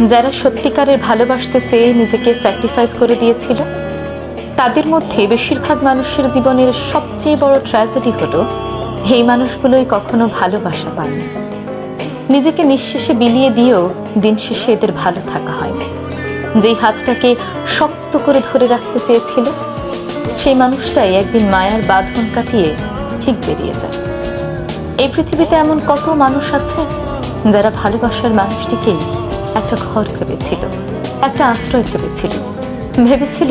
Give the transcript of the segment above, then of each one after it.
যারা সত্যিকারের ভালোবাসতে চেয়ে নিজেকে স্যাক্রিফাইস করে দিয়েছিল, তাদের মধ্যে বেশিরভাগ মানুষের জীবনের সবচেয়ে বড় ট্র্যাজেডি হলো এই মানুষগুলোই কখনো ভালোবাসা পায়নি। নিজেকে নিঃশেষে বিলিয়ে দিয়েও দিন শেষে এদের ভালো থাকা হয়নি। যেই হাতটাকে শক্ত করে ধরে রাখতে চেয়েছিল, সেই মানুষটাই একদিন মায়ার বাঁধন কাটিয়ে ঠিক বেরিয়ে যায়। এই পৃথিবীতে এমন কত মানুষ আছে যারা ভালোবাসার মানুষটিকেই একটা ঘর ভেবেছিল, একটা আশ্রয় ভেবেছিল, ভেবেছিল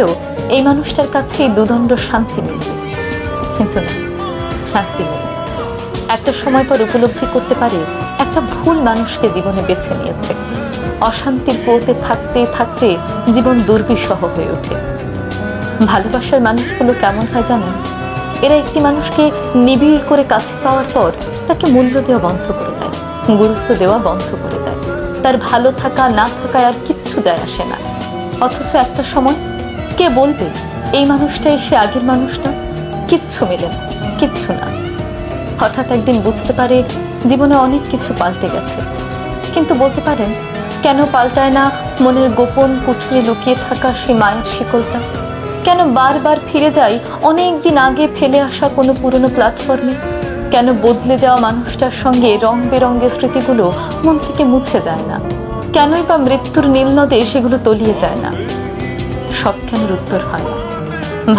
এই মানুষটার কাছে দুদণ্ড শান্তি মিলবে। কিন্তু না, শান্তি নেই। একটা সময় পর উপলব্ধি করতে পারে একটা ভুল মানুষকে জীবনে বেছে নিয়েছে। অশান্তির পোতে থাকতে থাকতে জীবন দুর্বিষহ হয়ে ওঠে। ভালোবাসার মানুষগুলো কেমন হয় জানেন? এরা একটি মানুষকে নিবিড় করে কাছে পাওয়ার পর তাকে মূল্য দেওয়া বন্ধ করে দেয়, গুরুত্ব দেওয়া বন্ধ করে দেয়। তার ভালো থাকা না থাকায় আর কিচ্ছু যায় আসে না। অথচ একটা সময় কে বলবে এই মানুষটাই সে আগের মানুষটা? কিচ্ছু মেলে না, কিচ্ছু না। হঠাৎ একদিন বুঝতে পারে জীবনে অনেক কিছু পাল্টে গেছে, কিন্তু বলতে পারেন কেন পাল্টায় না মনের গোপন কুঠুরে লুকিয়ে থাকা সে মায়ের শিকলটা? কেন বারবার ফিরে যায় অনেক দিন আগে ফেলে আসা কোনো পুরনো প্ল্যাটফর্মে? কেন বদলে যাওয়া মানুষটার সঙ্গে রং বেরঙের স্মৃতিগুলো মন থেকে মুছে যায় না? কেনই বা মৃত্যুর নীল নদে সেগুলো তলিয়ে যায় না? সব কেন উত্তর হয় না।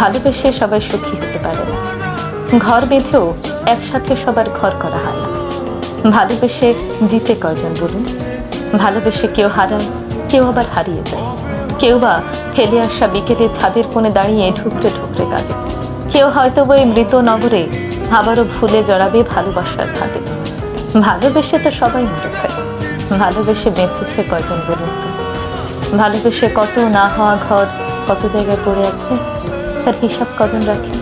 ভালোবেসে সবাই সুখী হতে পারে না, ঘর বেঁধেও একসাথে সবার ঘর করা হয় না। ভালোবেসে জিতে কয়জন বলুন? ভালোবেসে কেউ হারায়, কেউ আবার হারিয়ে যায়। কেউ বা ফেলে আসা বিকেলে ছাদের কোণে দাঁড়িয়ে ঠুকরে ঠুকরে কাঁদে। কেউ হয়তো ওই মৃত নগরে আবারও ভুলে জড়াবে ভালোবাসার ফাঁদে। ভালোবেসে তো সবাই মরেছে, ভালোবেসে বেঁচেছে কয়জন বলুন তো? ভালোবেসে কত না হওয়া ঘর কত জায়গায় পড়ে আছে, তার হিসাব কজন রাখে?